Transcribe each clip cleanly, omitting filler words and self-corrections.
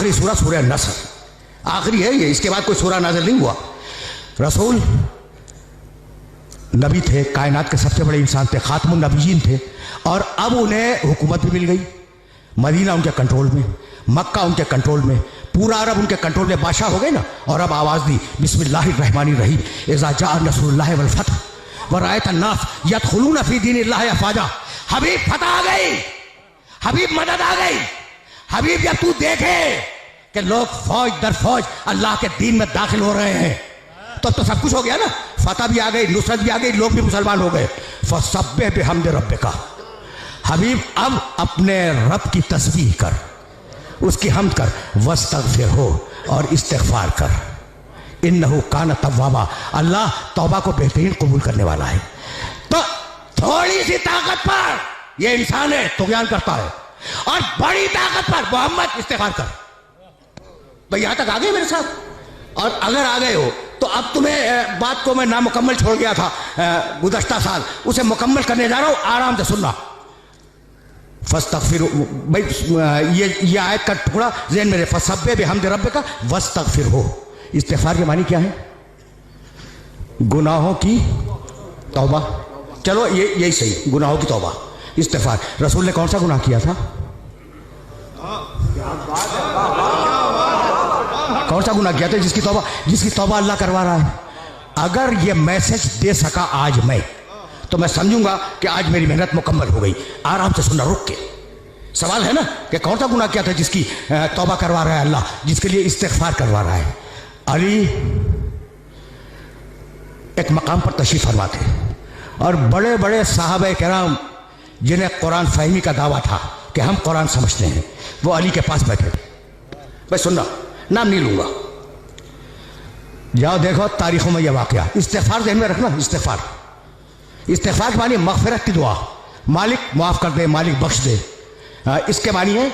आखिरी सूरा सूरह नसर आखिरी है ये, इसके बाद कोई सूरा नाज़िल नहीं हुआ। रसूल नबी थे, कायनात के सबसे बड़े इंसान थे, खातमुन नबीयीन थे, और अब उन्हें हुकूमत भी मिल गई। मदीना उनके कंट्रोल में, मक्का उनके कंट्रोल में, पूरा अरब उनके कंट्रोल में, बादशाह हो गए ना। और अब आवाज़ दी बिस्मिल्लाहिर्रहमानिर्रहीम, इज़ा जाअ नस्रुल्लाहि वल फतह व रअयत अन्नास यदखुलूना फी दीनिल्लाहि अफ़वाजा। हबीब फतह आ गई, हबीब मदद आ गई। हबीब जब तू देखे कि लोग फौज दर फौज अल्लाह के दीन में दाखिल हो रहे हैं, तो सब कुछ हो गया ना। फतह भी आ गई, नुसरत भी आ गई, लोग भी मुसलमान हो गए। फसब्बिह बिहम्दि रब्बिका, हबीब अब अपने रब की तस्बीह कर, उसकी हम्द कर, वस्तगफिर हो और इस्तिगफार कर, इन्नहु कान तव्वाबा, अल्लाह तौबा को बेहतरीन कबूल करने वाला है। तो थोड़ी सी ताकत पर ये इंसान है तुग़यान करता है, और बड़ी ताकत पर मोहम्मद इस्तिगफार कर। भाई यहां तक आ गए मेरे साथ? और अगर आ गए हो तो अब तुम्हें बात को मैं नामुकम्मल छोड़ गया था गुज़श्ता साल, उसे मुकम्मल करने जा रहा हूं, आराम से सुनना। फस्तगफिर, भाई ये आयत का टुकड़ा ज़हन में रहे, फसब्बिह बिहम्दि रब्बिका वस्तगफिर हो। इस्तिगफार के मानी क्या है? गुनाहों की तौबा। चलो ये यही सही, गुनाहों की तौबा, इस्तिगफार। रसूल ने कौन सा गुनाह किया था? कौन सा गुनाह किया था जिसकी तौबा अल्लाह करवा रहा है? अगर ये मैसेज दे सका आज मैं, तो मैं समझूंगा कि आज मेरी मेहनत मुकम्मल हो गई। आराम से सुनना, रुक के। सवाल है ना कि कौन सा गुनाह किया था जिसकी तौबा करवा रहा है अल्लाह, जिसके लिए इस्तिगफार करवा रहा है? अली एक मकाम पर तशरीफ फरमा थे, और बड़े बड़े साहबे किराम जिन्हें कुरान फहमी का दावा था कि हम कुरान समझते हैं, वो अली के पास बैठे थे। भाई सुनना, नाम नहीं लूंगा, जाओ देखो तारीखों में यह वाकया। इस्तिगफार ज़हन में रखना, इस्तिगफार मानी मग़फ़िरत की दुआ, मालिक माफ़ कर दे, मालिक बख्श दे। इसके मानी है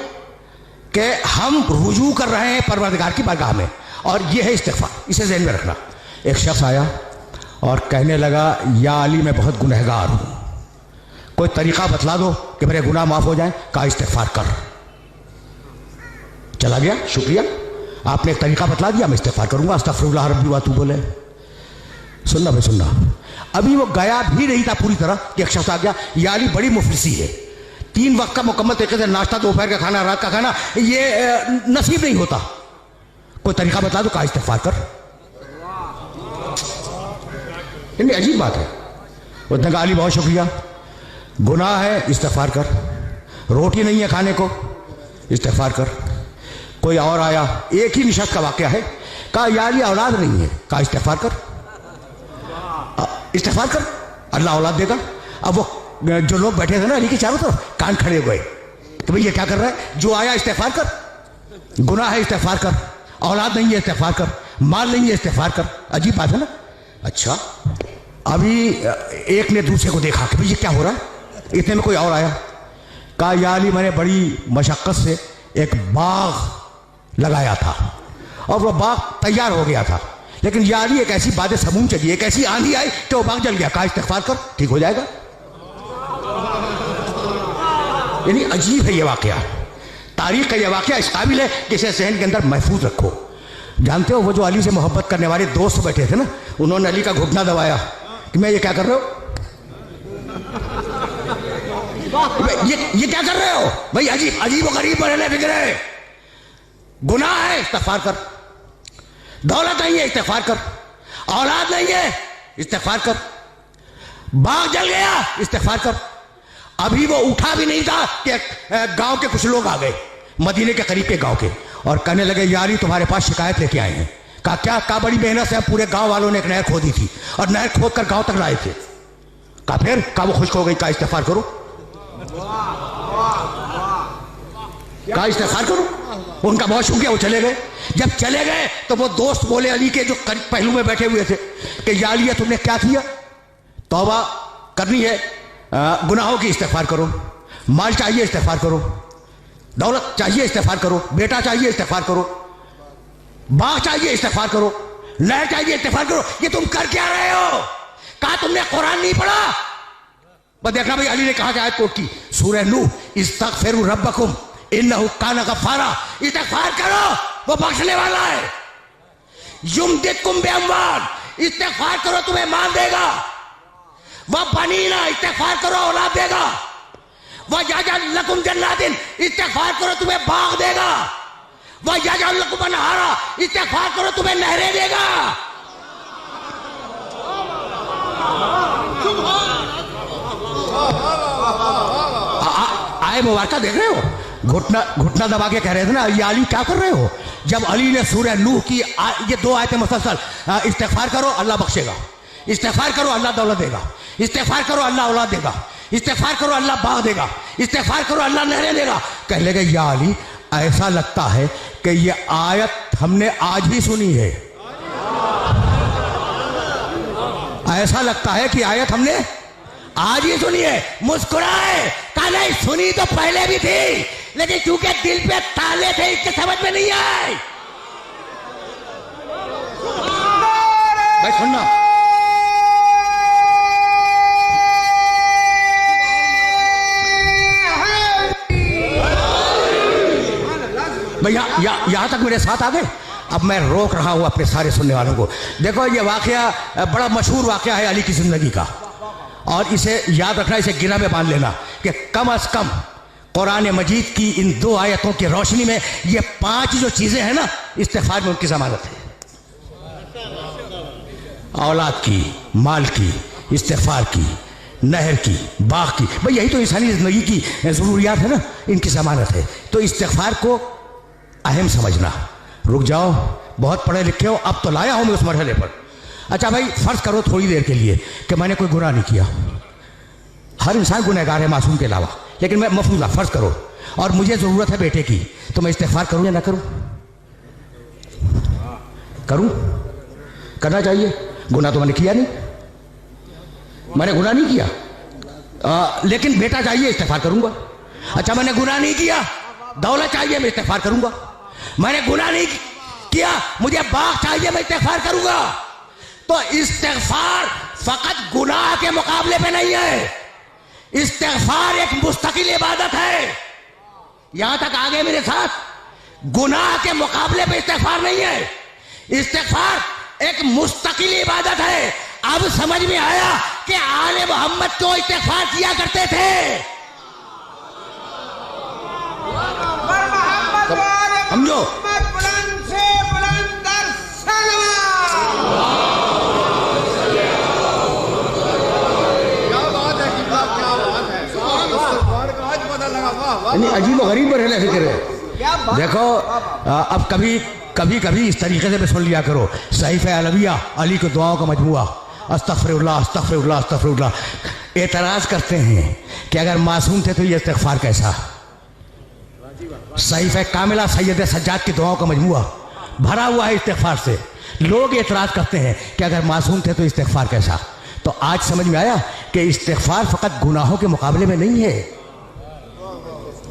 कि हम रुजू कर रहे हैं परवरदिगार की बारगाह में, और यह है इस्तिगफार। इसे ज़हन में रखना। एक शख्स आया और कहने लगा, या अली मैं बहुत गुनहगार हूँ, कोई तरीक़ा बतला दो कि मेरे गुनाह माफ़ हो जाए। कहा इस्तिगफार कर। चला गया, शुक्रिया, आपने एक तरीक़ा बतला दिया, मैं इस्तिगफार करूँगा, अस्तग़फ़िरुल्लाह रब्बी व अतूबु इलैह। सुनना भाई सुनना, अभी वो गया भी नहीं था पूरी तरह कि एक शख्स आ गया, या अली बड़ी मुफलिसी है, 3 वक्त का मुकम्मल तरीके से नाश्ता, दोपहर का खाना, रात का खाना ये नसीब नहीं होता, कोई तरीका बता दो। कहा इस्तिगफार कर। इतनी अजीब बात है। उसने कहा अली बहुत शुक्रिया, गुनाह है, इस्तिगफार कर। रोटी नहीं है खाने को, इस्तिगफार कर। कोई और आया, एक ही निशस्त का वाकया है। कहा या अली औलाद नहीं है। कहा इस्तिगफार कर, इस्तिगफार कर, अल्लाह औलाद देगा। अब वो जो लोग बैठे थे ना अली के चारों तरफ, कान खड़े हो गए कि भाई ये क्या कर रहा है? जो आया इस्तिगफार कर, गुनाह है इस्तिगफार कर, औलाद नहीं है इस्तिगफार कर, माल नहीं है इस्तिगफार कर। अजीब बात है ना। अच्छा, अभी एक ने दूसरे को देखा कि भाई ये क्या हो रहा है। इतने में कोई और आया। कहा या अली मैंने बड़ी मशक्क़त से एक बाग लगाया था, और वह बाग तैयार हो गया था, लेकिन या अली एक ऐसी बात समूम चली, एक ऐसी आंधी आई कि वो बाग जल गया। कहा इस्तिगफार कर, ठीक हो जाएगा। यानी अजीब है ये वाकया, तारीख का ये वाकया इस काबिल है कि इसे ज़हन के अंदर महफूज रखो। जानते हो वो जो अली से मोहब्बत करने वाले दोस्त बैठे थे ना, उन्होंने अली का घुटना दबाया कि मैं ये क्या कर रहे हो, ये क्या कर रहे हो भाई? अजीब अजीब व गरीब बने फिक्र है। गुनाह है, इस्तिगफार कर। दौलत नहीं है, इस्तिगफार कर। औलाद नहीं है, इस्तिगफार कर। बाग जल गया, इस्तिगफार कर। अभी वो उठा भी नहीं था कि गांव के कुछ लोग आ गए, मदीने के करीब के गांव के, और कहने लगे यारी तुम्हारे पास शिकायत लेके आए हैं। कहा क्या? कहा बड़ी मेहनत से पूरे गांव वालों ने एक नहर खोदी थी, और नहर खोद कर गांव तक लाए थे। कहा फिर? कहा वो खुश्क हो गई। कहा इस्तिगफार करो। कहा इस्तिगफार करो। उनका बहुत शुक्रिया, वो चले गए। जब चले गए तो वो दोस्त बोले अली के जो पहलू में बैठे हुए थे कि या अली तुमने क्या किया? तौबा करनी है, गुनाहों की, इस्तिगफार करो। माल चाहिए, इस्तिगफार करो। दौलत चाहिए, इस्तिगफार करो। बेटा चाहिए, इस्तिगफार करो। बाग चाहिए, इस्तिगफार करो। नहर चाहिए, इस्तिगफार करो। ये तुम कर क्या रहे हो? कहा तुमने कुरान नहीं पढ़ा? बस देखना भाई, अली ने कहा कि आयत कोट की, सूरह नूह, इस्तगफिरू रब्बकुम इन्नहु काना गफ्फारा, इस्तिग़फ़ार करो वो बख्शने वाला है। युमदिदकुम बिअम्वाल, इस्तिग़फ़ार करो तुम्हें माल देगा। वह बनीना, इस्तिग़फ़ार करो औलाद देगा। वह यजअल लकुम जन्नातिन, इस्तिग़फ़ार करो तुम्हें बाग देगा। वह यजअल लकुम अनहारा, इस्तिग़फ़ार करो तुम्हें नहरें देगा। आए मुबारका देख रहे हो, घुटना घुटना दबा के कह रहे थे ना, ये अली क्या कर रहे हो। जब अली ने सूरह नूह की ये 2 आयतें मुसलसल, इस्तिग़फ़ार करो अल्लाह बख्शेगा, इस्तिग़फ़ार करो अल्लाह दौलत देगा, इस्तिग़फ़ार करो अल्लाह औलाद देगा, इस्तिग़फ़ार करो अल्लाह बाग देगा, इस्तिग़फ़ार करो अल्लाह नहरें देगा। कह लगे या अली ऐसा लगता है कि ये आयत हमने आज ही सुनी है, ऐसा लगता है कि आयत हमने आज ही सुनी है। मुस्कुराए, कहा नहीं सुनी तो पहले भी थी, लेकिन क्योंकि दिल पे ताले थे इसके समझ में नहीं आए। भाई सुनना, भाई यहां तक मेरे साथ आ गए। अब मैं रोक रहा हूं अपने सारे सुनने वालों को। देखो ये वाकया बड़ा मशहूर वाकया है अली की जिंदगी का, और इसे याद रखना, इसे गिरा में बांध लेना कि कम अज कम कुरान मजीद की इन 2 आयतों की रोशनी में ये 5 जो चीजें हैं ना, इस्तिग़फ़ार में उनकी ज़मानत है। औलाद की, माल की, इस्तिग़फ़ार की, नहर की, बाग की, भाई यही तो इंसानी जिंदगी की ज़रूरियात है ना, इनकी ज़मानत है। तो इस्तिग़फ़ार को अहम समझना। रुक जाओ, बहुत पढ़े लिखे हो, अब तो लाया हूं मैं उस मरहले पर। अच्छा भाई फर्ज करो थोड़ी देर के लिए कि मैंने कोई गुनाह नहीं किया। हर इंसान गुनहगार है मासूम के अलावा, लेकिन मैं मफरूज़ा फर्ज करो और मुझे ज़रूरत है बेटे की, तो मैं इस्तिग़फ़ार करूं या ना करूं? करूं? करना चाहिए। गुनाह तो मैंने किया नहीं, मैंने गुनाह नहीं किया, लेकिन बेटा चाहिए, इस्तिग़फ़ार करूंगा। अच्छा मैंने गुनाह नहीं किया, दौलत चाहिए, मैं इस्तिग़फ़ार करूंगा। मैंने गुनाह नहीं किया, मुझे बाग चाहिए, मैं इस्तिग़फ़ार करूंगा। तो इस्तिग़फ़ार फकत गुनाह के मुकाबले पे नहीं है, इस्तिग़फ़ार एक मुस्तकिल इबादत है। यहां तक आगे मेरे साथ, गुनाह के मुकाबले पे इस्तिग़फ़ार नहीं है, इस्तिग़फ़ार एक मुस्तकिल इबादत है। अब समझ में आया कि आले मोहम्मद क्यों इस्तिग़फ़ार किया करते थे। समझो, अजीब गरीब पर रहने फिक्र है। देखो अब कभी कभी इस तरीके से भी सुन लिया करो, सहीफ़े अलविया, अली की दुआओं का मजमुआ, अस्तग़फ़िरुल्लाह अस्तग़फ़िरुल्लाह अस्तग़फ़िरुल्लाह। एतराज़ करते हैं कि अगर मासूम थे तो ये इस्तिग़फ़ार कैसा। सहीफ़े कामिला सैयद सज्जाद की दुआओं का मजमुआ भरा हुआ है इस्तिग़फ़ार से। लोग एतराज़ करते हैं कि अगर मासूम थे तो इस्तिग़फ़ार कैसा। तो आज समझ में आया कि इस्तिग़फ़ार फ़कत गुनाहों के मुकाबले में नहीं है,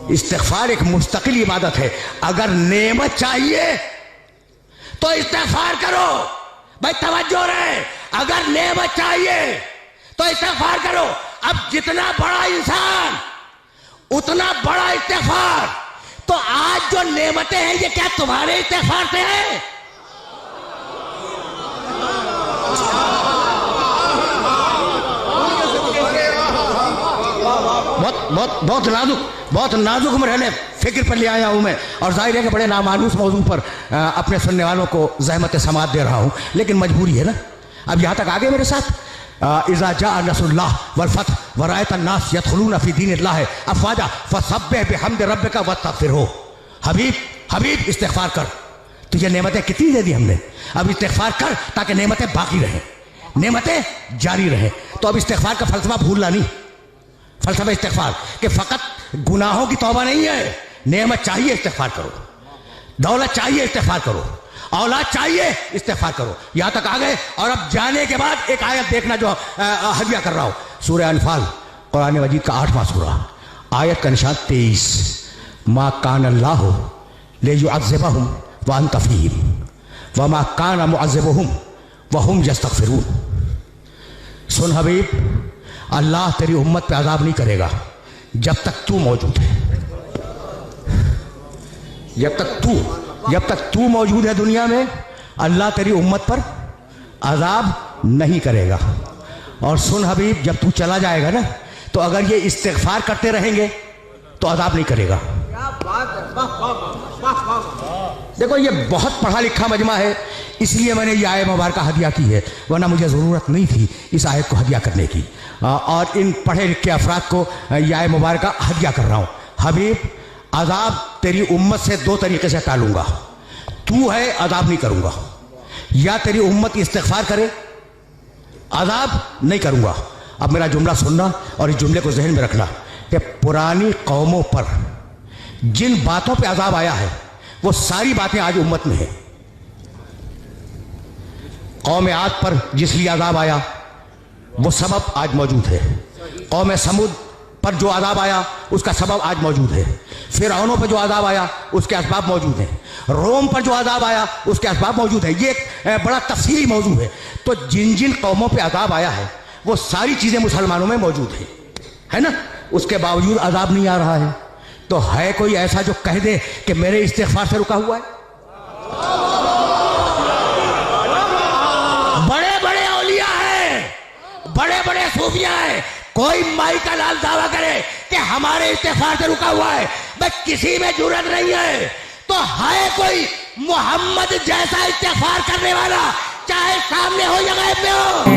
इस्तिग़फ़ार एक मुस्तकिल इबादत है। अगर नेमत चाहिए तो इस्तिग़फ़ार करो, भाई तवज्जो रहे, अगर नेमत चाहिए तो इस्तिग़फ़ार करो। अब जितना बड़ा इंसान उतना बड़ा इस्तिग़फ़ार। तो आज जो नेमतें हैं ये क्या तुम्हारे इस्तिग़फ़ार से हैं? बहुत नाजुक मरहले फिक्र पर ले आया हूं मैं, और जाहिर है कि बड़े नामानूस मौजू पर अपने सुनने वालों को ज़हमत समात दे रहा हूं, लेकिन मजबूरी है ना। अब यहां तक आगे मेरे साथ, इज़ा जाअ नस्रुल्लाह वल फतह व रअयत अन्नास यदखुलूना फी दीनिल्लाह अफ़वाजा फसब्बिह बिहम्दि रब्बिका वस्तग़फिरहू। हबीब इस्तिग़फ़ार कर, तुझे नेमतें कितनी दे दी हमने, अब इस्तिग़फ़ार कर ताकि नेमतें बाकी रहें, नेमतें जारी रहें। तो अब इस्तिग़फ़ार का फ़लसफ़ा भूलना नहीं, फ़लसफ़ा इस्तिग़फ़ार कि फ़कत गुनाहों की तौबा नहीं है, नेमत चाहिए इस्तिग़फ़ार करो, दौलत चाहिए इस्तिग़फ़ार करो, औलाद चाहिए इस्तिग़फ़ार करो। यहां तक आ गए। और अब जाने के बाद एक आयत देखना जो हदिया कर रहा हूं, सूरह अनफ़ाल कुरान मजीद का 8वां सूरा, आयत का निशान 23, मा कान अल्लाहु लियुअज़्ज़िबहुम व अंत फ़ीहिम व मा कान मुअज़्ज़िबुहुम व हुम यस्तग़फ़िरून। सुन हबीब, अल्लाह तेरी उम्मत पे अज़ाब नहीं करेगा जब तक तू मौजूद है। जब तक तू मौजूद है दुनिया में, अल्लाह तेरी उम्मत पर अजाब नहीं करेगा। और सुन हबीब, जब तू चला जाएगा ना, तो अगर ये इस्तिग़फ़ार करते रहेंगे तो अजाब नहीं करेगा। देखो, ये बहुत पढ़ा लिखा मजमा है, इसलिए मैंने ये आयत मुबारक हदिया की है, वरना मुझे ज़रूरत नहीं थी इस आयत को हदिया करने की। और इन पढ़े लिखे अफराद को ये आयत मुबारक हदिया कर रहा हूँ। हबीब, अजाब तेरी उम्मत से दो तरीके से टालूंगा। तू है, अजाब नहीं करूँगा, या तेरी उम्मत इस्तिग़फ़ार करे, अजाब नहीं करूँगा। अब मेरा जुमला सुनना और इस जुमले को जहन में रखना कि पुरानी कौमों पर जिन बातों पे अजाब आया है, वो सारी बातें आज उम्मत में हैं। कौम आद पर जिस लिए अजाब आया, वो सबब आज मौजूद है। कौम समूद पर जो अजाब आया, उसका सबब आज मौजूद है। फिरौनों पर जो अजाब आया, उसके असबाब मौजूद हैं। रोम पर जो अजाब आया, उसके असबाब मौजूद है। ये एक बड़ा तफसीली मौजू है। तो जिन जिन कौमों पे अजाब आया है, वो सारी चीज़ें मुसलमानों में मौजूद है ना। उसके बावजूद अजाब नहीं आ रहा है। तो है कोई ऐसा जो कह दे कि मेरे इस्तिग़फ़ार से रुका हुआ है? बड़े बड़े औलिया हैं, बड़े बड़े सूफिया हैं, कोई माई का लाल दावा करे कि हमारे इस्तिग़फ़ार से रुका हुआ है, बस किसी में जुर्रत नहीं है। तो है कोई मोहम्मद जैसा इस्तिग़फ़ार करने वाला, चाहे सामने हो या गायब में हो?